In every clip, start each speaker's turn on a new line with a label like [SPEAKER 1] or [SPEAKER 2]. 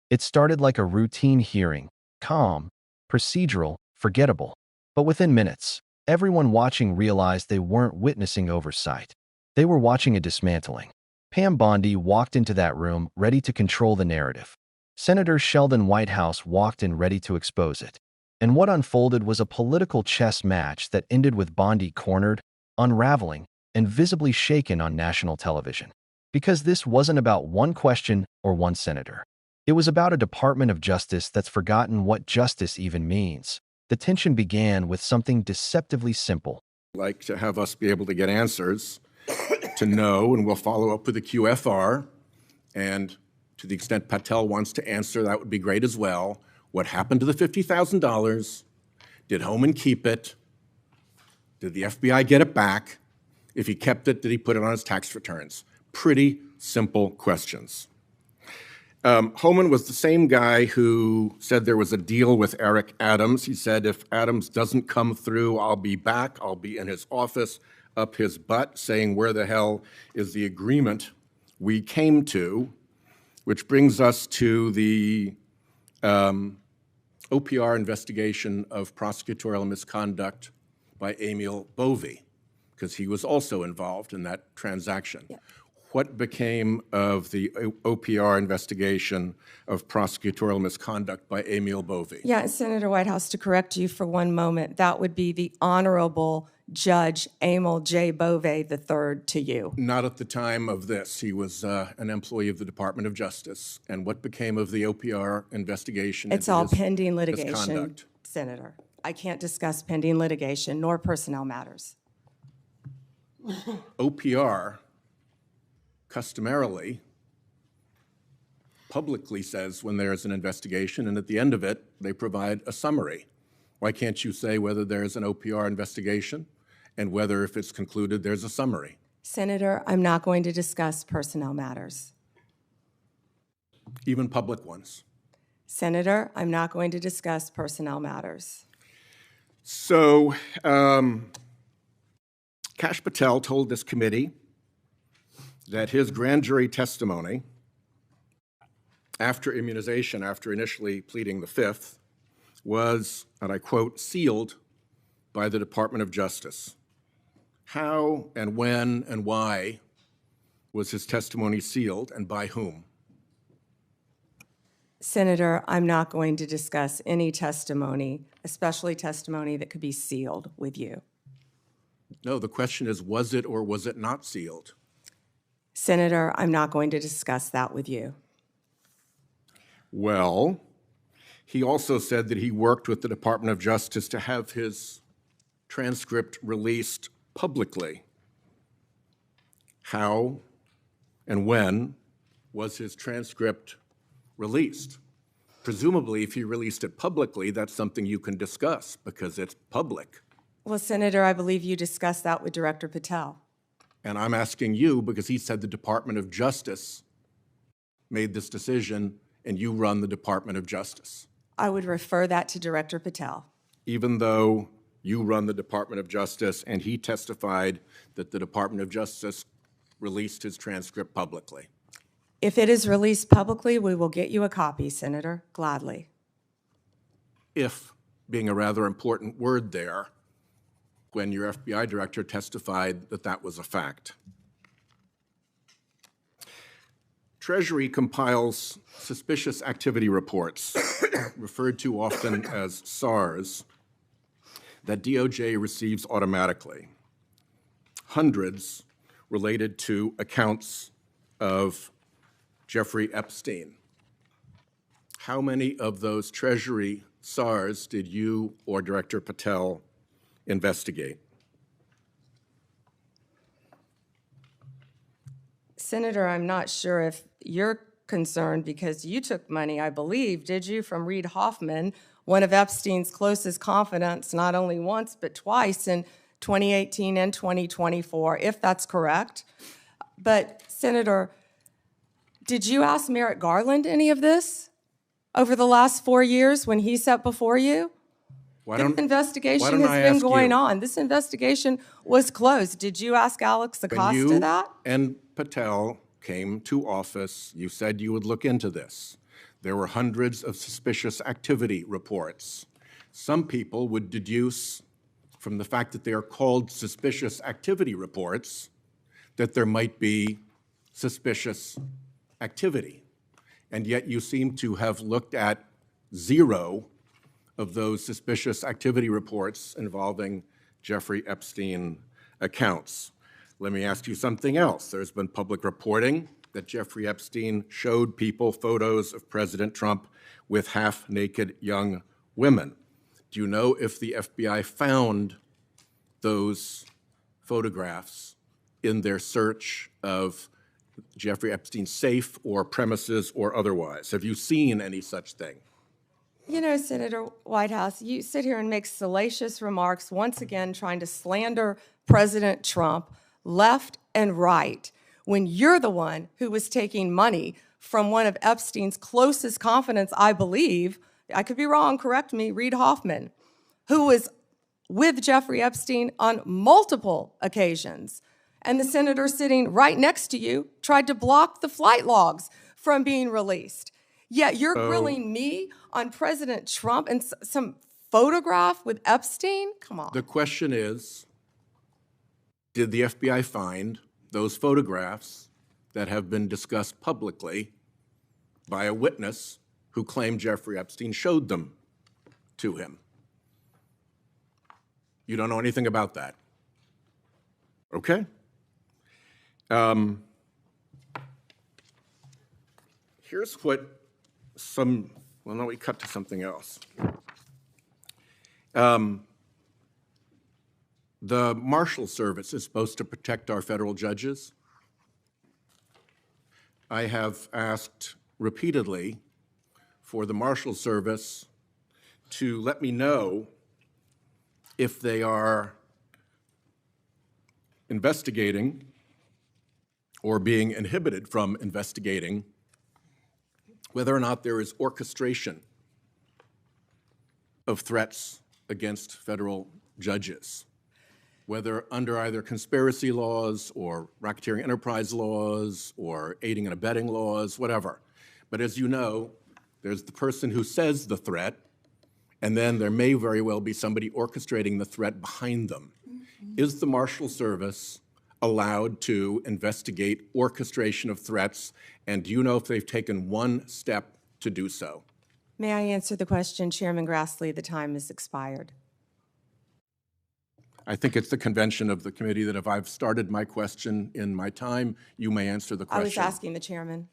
[SPEAKER 1] It started like a routine hearing, calm, procedural, forgettable. But within minutes, everyone watching realized they weren't witnessing oversight. They were watching a dismantling. Pam Bondi walked into that room ready to control the narrative. Senator Sheldon Whitehouse walked in ready to expose it. And what unfolded was a political chess match that ended with Bondi cornered, unraveling, and visibly shaken on national television. Because this wasn't about one question or one senator. It was about a Department of Justice that's forgotten what justice even means. The tension began with something deceptively simple.
[SPEAKER 2] Like to have us be able to get answers, to know, and we'll follow up with the QFR, and to the extent Patel wants to answer, that would be great as well. What happened to the $50,000? Did Homan keep it? Did the FBI get it back? If he kept it, did he put it on his tax returns? Pretty simple questions. Homan was the same guy who said there was a deal with Eric Adams. He said, if Adams doesn't come through, I'll be back. I'll be in his office, up his butt, saying, where the hell is the agreement we came to? Which brings us to the OPR investigation of prosecutorial misconduct by Emil Bovee, because he was also involved in that transaction. Yeah. What became of the OPR investigation of prosecutorial misconduct by Emil Bovee?
[SPEAKER 3] Yeah, Senator Whitehouse, to correct you for one moment, that would be the Honorable Judge Emil J. Bovee III to you.
[SPEAKER 2] Not at the time of this. He was an employee of the Department of Justice. And what became of the OPR investigation?
[SPEAKER 3] It's all pending litigation, Senator. I can't discuss pending litigation nor personnel matters.
[SPEAKER 2] OPR customarily publicly says when there's an investigation, and at the end of it, they provide a summary. Why can't you say whether there's an OPR investigation and whether, if it's concluded, there's a summary?
[SPEAKER 3] Senator, I'm not going to discuss personnel matters.
[SPEAKER 2] Even public ones?
[SPEAKER 3] Senator, I'm not going to discuss personnel matters.
[SPEAKER 2] So, Kash Patel told this committee that his grand jury testimony after immunization, after initially pleading the Fifth, was, and I quote, sealed by the Department of Justice. How and when and why was his testimony sealed, and by whom?
[SPEAKER 3] Senator, I'm not going to discuss any testimony, especially testimony that could be sealed with you.
[SPEAKER 2] No, the question is, was it or was it not sealed?
[SPEAKER 3] Senator, I'm not going to discuss that with you.
[SPEAKER 2] Well, he also said that he worked with the Department of Justice to have his transcript released publicly. How and when was his transcript released? Presumably, if he released it publicly, that's something you can discuss because it's public.
[SPEAKER 3] Well, Senator, I believe you discussed that with Director Patel.
[SPEAKER 2] And I'm asking you because he said the Department of Justice made this decision and you run the Department of Justice.
[SPEAKER 3] I would refer that to Director Patel.
[SPEAKER 2] Even though you run the Department of Justice and he testified that the Department of Justice released his transcript publicly.
[SPEAKER 3] If it is released publicly, we will get you a copy, Senator, gladly.
[SPEAKER 2] If, being a rather important word there, when your FBI director testified that that was a fact. Treasury compiles suspicious activity reports, referred to often as SARs, that DOJ receives automatically. Hundreds related to accounts of Jeffrey Epstein. How many of those Treasury SARs did you or Director Patel investigate?
[SPEAKER 3] Senator, I'm not sure if you're concerned because you took money, I believe, did you, from Reid Hoffman, one of Epstein's closest confidants, not only once but twice in 2018 and 2024, if that's correct. But, Senator, did you ask Merrick Garland any of this over the last 4 years when he sat before you? This investigation has been going on. This investigation was closed. Did you ask Alex Acosta that?
[SPEAKER 2] And Patel came to office, you said you would look into this. There were hundreds of suspicious activity reports. Some people would deduce from the fact that they are called suspicious activity reports that there might be suspicious activity. And yet you seem to have looked at 0 of those suspicious activity reports involving Jeffrey Epstein accounts. Let me ask you something else. There's been public reporting that Jeffrey Epstein showed people photos of President Trump with half-naked young women. Do you know if the FBI found those photographs in their search of Jeffrey Epstein's safe or premises or otherwise? Have you seen any such thing?
[SPEAKER 3] You know, Senator Whitehouse, you sit here and make salacious remarks, once again trying to slander President Trump left and right, when you're the one who was taking money from one of Epstein's closest confidants, I believe, I could be wrong, correct me, Reid Hoffman, who was with Jeffrey Epstein on multiple occasions. And the senator sitting right next to you tried to block the flight logs from being released. Yet you're grilling me on President Trump and some photograph with Epstein? Come on.
[SPEAKER 2] The question is, did the FBI find those photographs that have been discussed publicly by a witness who claimed Jeffrey Epstein showed them to him? You don't know anything about that? Okay. Here's what well, no, we cut to something else. The Marshal Service is supposed to protect our federal judges. I have asked repeatedly for the Marshal Service to let me know if they are investigating or being inhibited from investigating whether or not there is orchestration of threats against federal judges, whether under either conspiracy laws or racketeering enterprise laws or aiding and abetting laws, whatever. But as you know, there's the person who says the threat, and then there may very well be somebody orchestrating the threat behind them. Is the Marshal Service allowed to investigate orchestration of threats, and do you know if they've taken one step to do so?
[SPEAKER 3] May I answer the question, Chairman Grassley? The time has expired.
[SPEAKER 2] I think it's the convention of the committee that if I've started my question in my time, you may answer the question.
[SPEAKER 3] I was asking the chairman.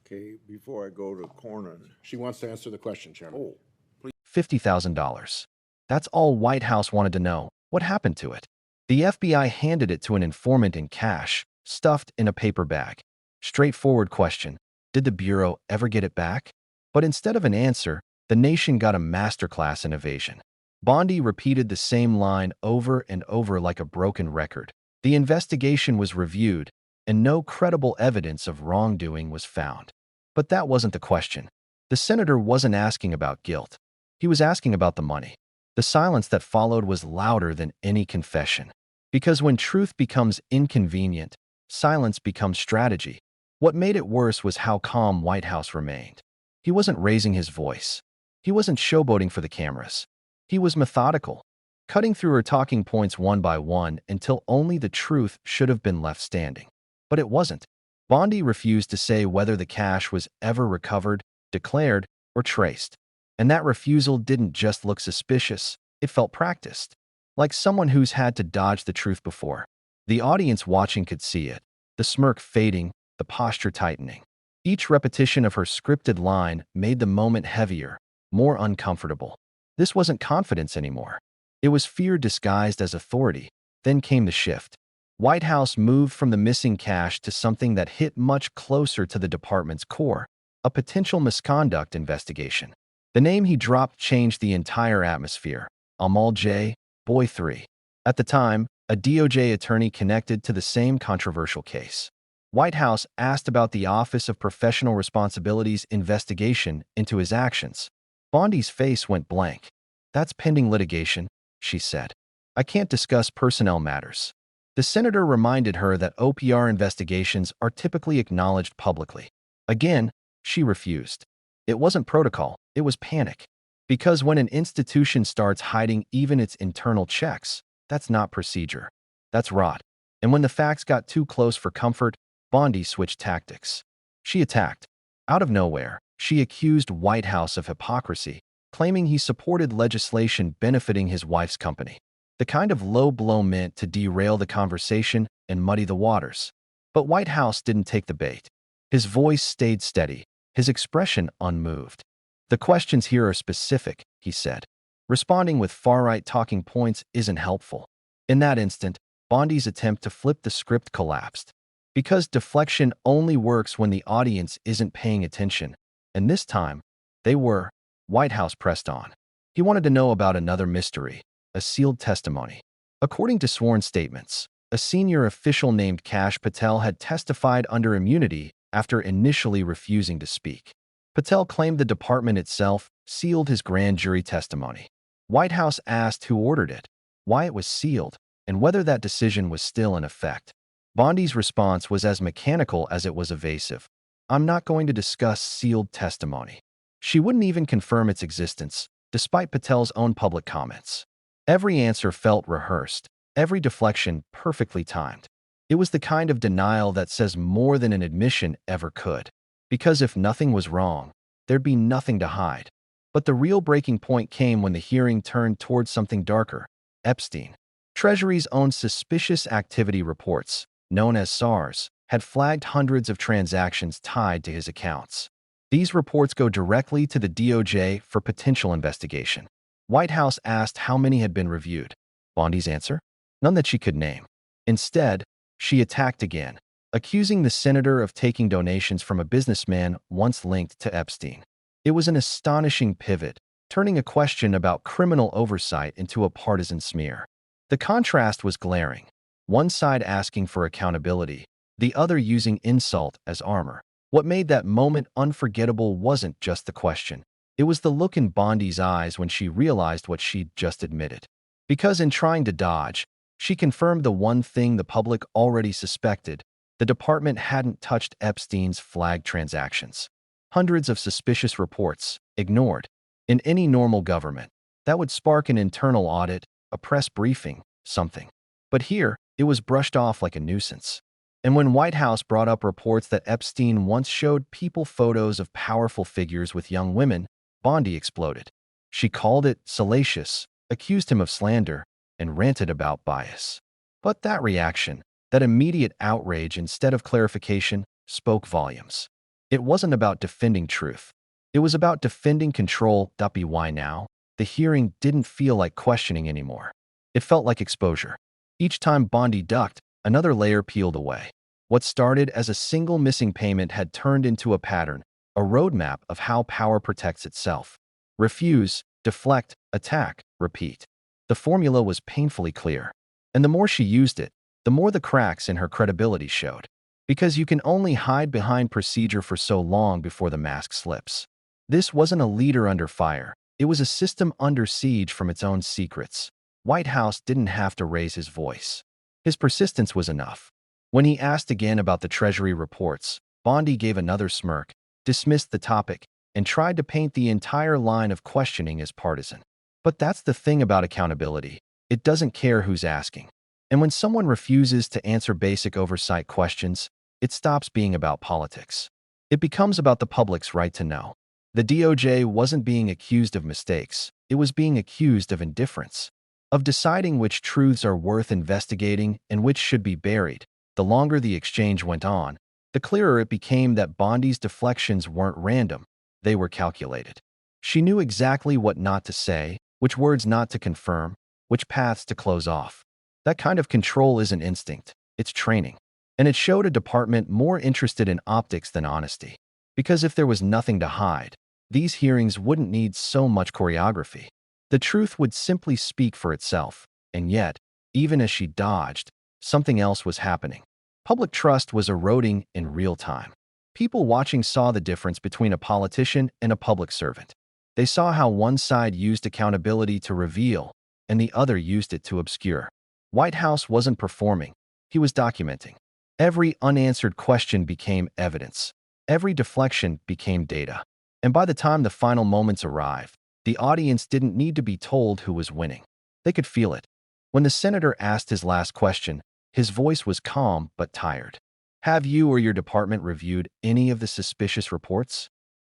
[SPEAKER 4] Okay, before I go to Cornyn.
[SPEAKER 2] She wants to answer the question, Chairman.
[SPEAKER 4] Oh,
[SPEAKER 1] $50,000. That's all Whitehouse wanted to know. What happened to it? The FBI handed it to an informant in cash, stuffed in a paper bag. Straightforward question. Did the Bureau ever get it back? But instead of an answer, the nation got a masterclass in evasion. Bondi repeated the same line over and over like a broken record. The investigation was reviewed, and no credible evidence of wrongdoing was found. But that wasn't the question. The senator wasn't asking about guilt. He was asking about the money. The silence that followed was louder than any confession. Because when truth becomes inconvenient, silence becomes strategy. What made it worse was how calm Whitehouse remained. He wasn't raising his voice. He wasn't showboating for the cameras. He was methodical, cutting through her talking points one by one until only the truth should have been left standing. But it wasn't. Bondi refused to say whether the cash was ever recovered, declared, or traced. And that refusal didn't just look suspicious, it felt practiced. Like someone who's had to dodge the truth before. The audience watching could see it, the smirk fading, the posture tightening. Each repetition of her scripted line made the moment heavier, more uncomfortable. This wasn't confidence anymore. It was fear disguised as authority. Then came the shift. Whitehouse moved from the missing cash to something that hit much closer to the department's core, a potential misconduct investigation. The name he dropped changed the entire atmosphere. Amal J. Boy 3. At the time, a DOJ attorney connected to the same controversial case. Whitehouse asked about the Office of Professional Responsibility's investigation into his actions. Bondi's face went blank. That's pending litigation, she said. I can't discuss personnel matters. The senator reminded her that OPR investigations are typically acknowledged publicly. Again, She refused. It wasn't protocol, it was panic. Because when an institution starts hiding even its internal checks, that's not procedure. That's rot. And when the facts got too close for comfort, Bondi switched tactics. She attacked. Out of nowhere, she accused Whitehouse of hypocrisy, claiming he supported legislation benefiting his wife's company. The kind of low blow meant to derail the conversation and muddy the waters. But Whitehouse didn't take the bait. His voice stayed steady, his expression unmoved. The questions here are specific, he said. Responding with far-right talking points isn't helpful. In that instant, Bondi's attempt to flip the script collapsed. Because deflection only works when the audience isn't paying attention. And this time, they were. Whitehouse pressed on. He wanted to know about another mystery, a sealed testimony. According to sworn statements, a senior official named Kash Patel had testified under immunity after initially refusing to speak. Patel claimed the department itself sealed his grand jury testimony. Whitehouse asked who ordered it, why it was sealed, and whether that decision was still in effect. Bondi's response was as mechanical as it was evasive. I'm not going to discuss sealed testimony. She wouldn't even confirm its existence, despite Patel's own public comments. Every answer felt rehearsed, every deflection perfectly timed. It was the kind of denial that says more than an admission ever could. Because if nothing was wrong, there'd be nothing to hide. But the real breaking point came when the hearing turned towards something darker. Epstein. Treasury's own suspicious activity reports, known as SARS, had flagged hundreds of transactions tied to his accounts. These reports go directly to the DOJ for potential investigation. Whitehouse asked how many had been reviewed. Bondi's answer? None that she could name. Instead, she attacked again, accusing the senator of taking donations from a businessman once linked to Epstein. It was an astonishing pivot, turning a question about criminal oversight into a partisan smear. The contrast was glaring. One side asking for accountability, the other using insult as armor. What made that moment unforgettable wasn't just the question. It was the look in Bondi's eyes when she realized what she'd just admitted. Because in trying to dodge, she confirmed the one thing the public already suspected: the department hadn't touched Epstein's flagged transactions. Hundreds of suspicious reports, ignored. In any normal government, that would spark an internal audit, a press briefing, something. But here, it was brushed off like a nuisance. And when Whitehouse brought up reports that Epstein once showed people photos of powerful figures with young women, Bondi exploded. She called it salacious, accused him of slander, and ranted about bias. But that reaction, that immediate outrage instead of clarification, spoke volumes. It wasn't about defending truth. It was about defending control. Why now? The hearing didn't feel like questioning anymore. It felt like exposure. Each time Bondi ducked, another layer peeled away. What started as a single missing payment had turned into a pattern, a roadmap of how power protects itself. Refuse, deflect, attack, repeat. The formula was painfully clear. And the more she used it, the more the cracks in her credibility showed. Because you can only hide behind procedure for so long before the mask slips. This wasn't a leader under fire. It was a system under siege from its own secrets. Whitehouse didn't have to raise his voice. His persistence was enough. When he asked again about the Treasury reports, Bondi gave another smirk, dismissed the topic, and tried to paint the entire line of questioning as partisan. But that's the thing about accountability. It doesn't care who's asking. And when someone refuses to answer basic oversight questions, it stops being about politics. It becomes about the public's right to know. The DOJ wasn't being accused of mistakes. It was being accused of indifference, of deciding which truths are worth investigating and which should be buried. The longer the exchange went on, the clearer it became that Bondi's deflections weren't random. They were calculated. She knew exactly what not to say, which words not to confirm, which paths to close off. That kind of control isn't instinct, it's training. And it showed a department more interested in optics than honesty. Because if there was nothing to hide, these hearings wouldn't need so much choreography. The truth would simply speak for itself. And yet, even as she dodged, something else was happening. Public trust was eroding in real time. People watching saw the difference between a politician and a public servant. They saw how one side used accountability to reveal, and the other used it to obscure. Whitehouse wasn't performing. He was documenting. Every unanswered question became evidence. Every deflection became data. And by the time the final moments arrived, the audience didn't need to be told who was winning. They could feel it. When the senator asked his last question, his voice was calm but tired. Have you or your department reviewed any of the suspicious reports?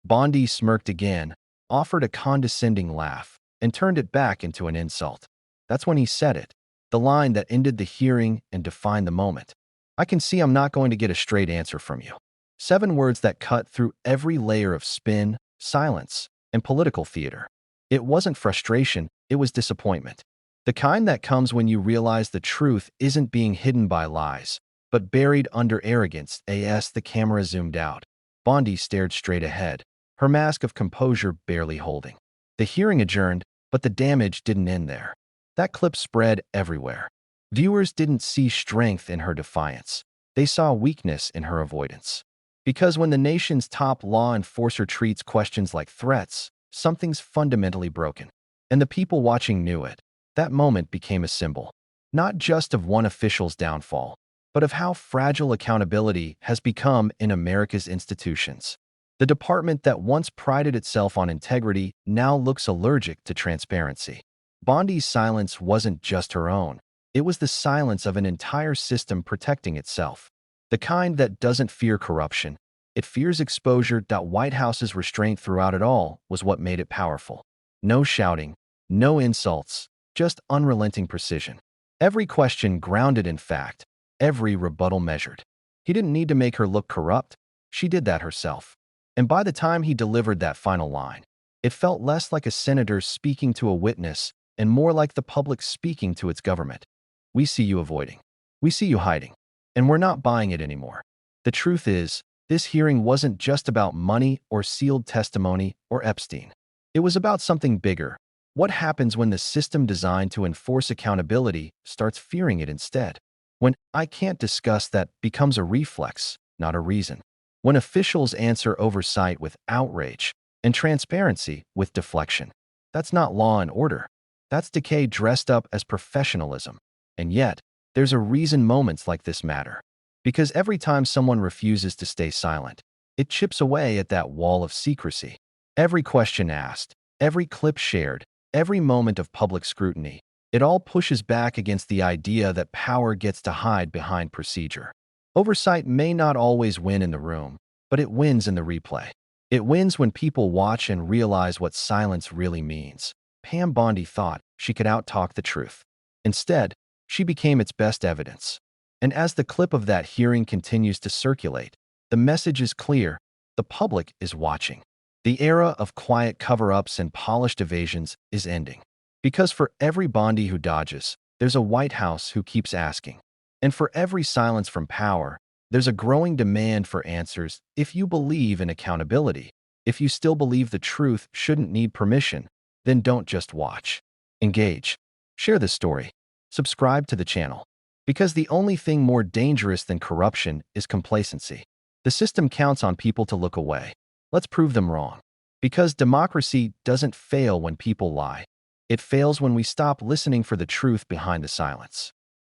[SPEAKER 1] Bondi smirked again, offered a condescending laugh, and turned it back into an insult. That's when he said it, the line that ended the hearing and defined the moment. I can see I'm not going to get a straight answer from you. 7 words that cut through every layer of spin, silence, and political theater. It wasn't frustration, it was disappointment. The kind that comes when you realize the truth isn't being hidden by lies, but buried under arrogance. As the camera zoomed out, Bondi stared straight ahead, her mask of composure barely holding. The hearing adjourned, but the damage didn't end there. That clip spread everywhere. Viewers didn't see strength in her defiance. They saw weakness in her avoidance. Because when the nation's top law enforcer treats questions like threats, something's fundamentally broken. And the people watching knew it. That moment became a symbol, not just of one official's downfall, but of how fragile accountability has become in America's institutions. The department that once prided itself on integrity now looks allergic to transparency. Bondi's silence wasn't just her own. It was the silence of an entire system protecting itself. The kind that doesn't fear corruption. It fears exposure. Whitehouse's restraint throughout it all was what made it powerful. No shouting, no insults, just unrelenting precision. Every question grounded in fact, every rebuttal measured. He didn't need to make her look corrupt. She did that herself. And by the time he delivered that final line, it felt less like a senator speaking to a witness and more like the public speaking to its government. We see you avoiding. We see you hiding. And we're not buying it anymore. The truth is, this hearing wasn't just about money or sealed testimony or Epstein. It was about something bigger. What happens when the system designed to enforce accountability starts fearing it instead? When "I can't discuss that" becomes a reflex, not a reason. When officials answer oversight with outrage and transparency with deflection. That's not law and order. That's decay dressed up as professionalism. And yet, there's a reason moments like this matter. Because every time someone refuses to stay silent, it chips away at that wall of secrecy. Every question asked, every clip shared, every moment of public scrutiny, it all pushes back against the idea that power gets to hide behind procedure. Oversight may not always win in the room, but it wins in the replay. It wins when people watch and realize what silence really means. Pam Bondi thought she could outtalk the truth. Instead, she became its best evidence. And as the clip of that hearing continues to circulate, the message is clear: the public is watching. The era of quiet cover-ups and polished evasions is ending. Because for every Bondi who dodges, there's a Whitehouse who keeps asking. And for every silence from power, there's a growing demand for answers. If you believe in accountability, if you still believe the truth shouldn't need permission, then don't just watch. Engage. Share the story. Subscribe to the channel. Because the only thing more dangerous than corruption is complacency. The system counts on people to look away. Let's prove them wrong. Because democracy doesn't fail when people lie. It fails when we stop listening for the truth behind the silence.